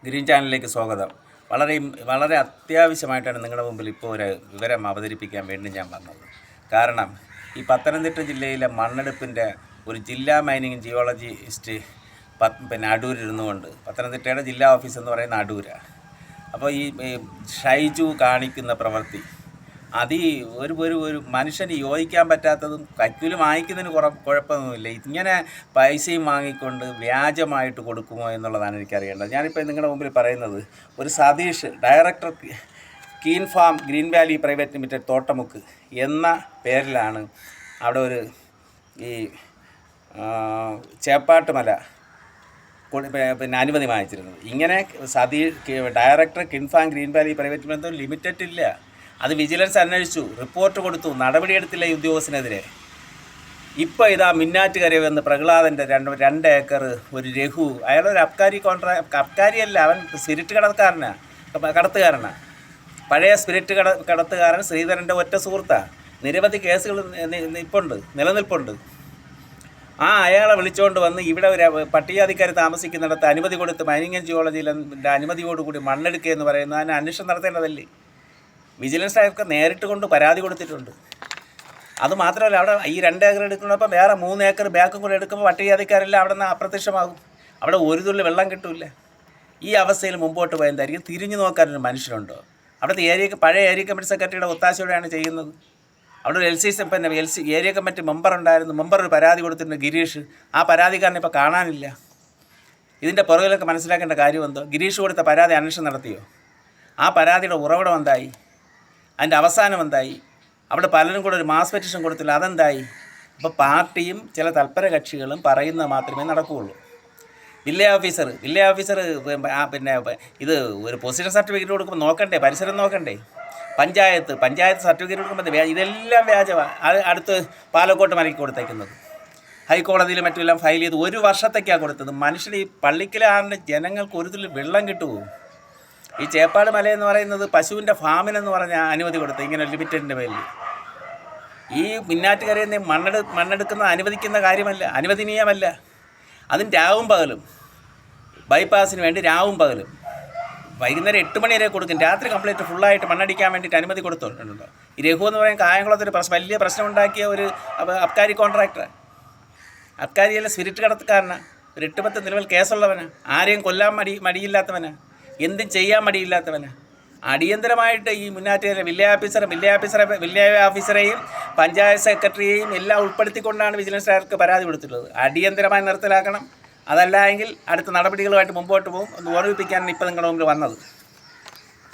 Green ചാനലിലേക്ക് സ്വാഗതം. വളരെ അത്യാവശ്യമായിട്ടാണ് നിങ്ങളുടെ മുമ്പിൽ ഇപ്പോൾ ഒരു വിവരം അവതരിപ്പിക്കാൻ വേണ്ടി ഞാൻ വന്നത്. കാരണം ഈ പത്തനംതിട്ട ജില്ലയിലെ മണ്ണെടുപ്പിൻ്റെ ഒരു ജില്ലാ മൈനിങ് ജിയോളജിസ്റ്റ് അടൂരിരുന്നു കൊണ്ട്, പത്തനംതിട്ടയുടെ ജില്ലാ ഓഫീസ് എന്ന് പറയുന്ന അടൂരാണ്. അപ്പോൾ ഈ ഷൈജു കാണിക്കുന്ന പ്രവൃത്തി ഒരു മനുഷ്യന് യോജിക്കാൻ പറ്റാത്തതും കൈക്കൂലി വാങ്ങിക്കുന്നതിന് കുഴപ്പമൊന്നുമില്ല. ഇങ്ങനെ പൈസയും വാങ്ങിക്കൊണ്ട് വ്യാജമായിട്ട് കൊടുക്കുമോ എന്നുള്ളതാണ് എനിക്കറിയേണ്ടത്. ഞാനിപ്പോൾ നിങ്ങളുടെ മുമ്പിൽ പറയുന്നത് ഒരു Satheesh, director keen farm green valley private limited Thottamukku എന്ന പേരിലാണ് അവിടെ ഒരു ഈ ചേപ്പാട്ടുമല അനുമതി വാങ്ങിച്ചിരുന്നത്. ഇങ്ങനെ director kin farm green valley private limited ഇല്ല. അത് വിജിലൻസ് അന്വേഷിച്ചു, റിപ്പോർട്ട് കൊടുത്തു, നടപടിയെടുത്തില്ല ഈ ഉദ്യോഗസ്ഥനെതിരെ. ഇപ്പോൾ ഇതാ മിന്നാറ്റുകരവെന്ന് പ്രഹ്ലാദൻ്റെ 2 ഏക്കർ ഒരു രഘു, അയാളൊരു അബ്കാരിയല്ല, അവൻ സ്പിരിറ്റ് കടത്തുകാരനാണ്. പഴയ സ്പിരിറ്റ് കടത്തുകാരൻ ശ്രീധരൻ്റെ ഒറ്റ സുഹൃത്താണ്. നിരവധി കേസുകൾ നിലനിൽപ്പുണ്ട്. അയാളെ വിളിച്ചുകൊണ്ട് വന്ന് ഇവിടെ ഒരു പട്ടികജാതിക്കാർ താമസിക്കുന്നിടത്ത് അനുമതി കൊടുത്ത് മൈനിങ് ആൻഡ് ജിയോളജിയിലെ അനുമതിയോടുകൂടി മണ്ണെടുക്കുക എന്ന് പറയുന്നത് അതിന് അന്വേഷണം നടത്തേണ്ടതല്ലേ? വിജിലൻസ് ഡയറക്ടർ നേരിട്ട് കൊണ്ട് പരാതി കൊടുത്തിട്ടുണ്ട്. അതുമാത്രമല്ല, അവിടെ ഈ 2 ഏക്കർ എടുക്കുന്നപ്പോൾ വേറെ 3 ഏക്കർ ബാക്കും കൂടെ എടുക്കുമ്പോൾ പട്ടികജാതിക്കാരെല്ലാം അവിടെ നിന്ന് അപ്രത്യക്ഷമാകും. അവിടെ ഒരു തുള്ളി വെള്ളം കിട്ടില്ല. ഈ അവസ്ഥയിൽ മുമ്പോട്ട് പോയതായിരിക്കും. തിരിഞ്ഞു നോക്കാനൊരു മനുഷ്യനുണ്ടോ? അവിടുത്തെ പഴയ ഏരിയ കമ്മിറ്റി സെക്രട്ടറിയുടെ ഒത്താശയോടെയാണ് ചെയ്യുന്നത്. അവിടെ ഒരു ഏരിയ കമ്മിറ്റി മെമ്പർ ഉണ്ടായിരുന്നു. മെമ്പർ ഒരു പരാതി കൊടുത്തിട്ടുണ്ട്, ഗിരീഷ്. ആ പരാതിക്കാരനെ ഇപ്പോൾ കാണാനില്ല. ഇതിൻ്റെ പുറകിലൊക്കെ മനസ്സിലാക്കേണ്ട കാര്യം എന്തോ? ഗിരീഷ് കൊടുത്ത പരാതി അന്വേഷണം നടത്തിയോ? ആ പരാതിയുടെ ഉറവിടം എന്തായി? അതിൻ്റെ അവസാനം എന്തായി? അവിടെ പലരും കൂടെ ഒരു മാസ് പെറ്റീഷൻ കൊടുത്തില്ല, അതെന്തായി? അപ്പോൾ പാർട്ടിയും ചില തൽപര കക്ഷികളും പറയുന്നത് മാത്രമേ നടക്കുകയുള്ളൂ. വില്ലേജ് ഓഫീസർ ഇത് ഒരു പൊസിഷൻ സർട്ടിഫിക്കറ്റ് കൊടുക്കുമ്പോൾ നോക്കണ്ടേ? പരിസരം നോക്കണ്ടേ? പഞ്ചായത്ത് സർട്ടിഫിക്കറ്റ് കൊടുക്കുമ്പോൾ ഇതെല്ലാം വ്യാജമാണ്. അടുത്ത് പാലക്കോട്ട് മലയ്ക്ക് കൊടുത്തേക്കുന്നത്, ഹൈക്കോടതിയിൽ മറ്റുമെല്ലാം ഫയൽ ചെയ്ത് 1 വർഷത്തേക്കാണ് കൊടുത്തത്. മനുഷ്യൻ ഈ പള്ളിക്കലെ ജനങ്ങൾക്ക് ഒരു തുള്ളി വെള്ളം കിട്ടുമോ? ഈ ചേപ്പാട് മല എന്ന് പറയുന്നത് പശുവിൻ്റെ ഫാമിനെന്ന് പറഞ്ഞ അനുമതി കൊടുത്തു, ഇങ്ങനെ ലിമിറ്റഡിൻ്റെ പേരിൽ. ഈ മിന്നാറ്റുകരയിൽ നിന്ന് മണ്ണെടുക്കുന്നത് അനുവദിക്കുന്ന കാര്യമല്ല, അനുവദനീയമല്ല. അതും രാവും പകലും, ബൈപ്പാസിന് വേണ്ടി രാവും പകലും വൈകുന്നേരം 8 മണി വരെ കൊടുക്കും. രാത്രി കംപ്ലീറ്റ് ഫുള്ളായിട്ട് മണ്ണടിക്കാൻ വേണ്ടിയിട്ട് അനുമതി കൊടുത്തിട്ടുണ്ടോ? ഈ രഘു എന്ന് പറയുന്ന കായംകുളത്തൊരു വലിയ പ്രശ്നം ഉണ്ടാക്കിയ ഒരു അബ്കാരി കോൺട്രാക്ടർ, അബ്കാരിയല്ല, സ്പിരിറ്റ് കടത്തുകാരനാണ്. ഒരു 8-10 നിലവിൽ കേസുള്ളവനാണ്. ആരെയും കൊല്ലാൻ മടിയില്ലാത്തവനാണ്. എന്തും ചെയ്യാൻ മടിയില്ലാത്തവനാണ്. അടിയന്തരമായിട്ട് ഈ മുന്നാറ്റുകാരെ വില്ലേജ് ഓഫീസറെയും പഞ്ചായത്ത് സെക്രട്ടറിയെയും എല്ലാം ഉൾപ്പെടുത്തിക്കൊണ്ടാണ് വിജിലൻസ് ഡയറക്ടർക്ക് പരാതി കൊടുത്തിട്ടുള്ളത്. അടിയന്തരമായി നിർത്തലാക്കണം. അതല്ല എങ്കിൽ അടുത്ത നടപടികളുമായിട്ട് മുമ്പോട്ട് പോകും. ഒന്ന് ഓർമ്മിപ്പിക്കാനാണ് ഇപ്പോൾ നിങ്ങളുടെ മുമ്പിൽ വന്നത്.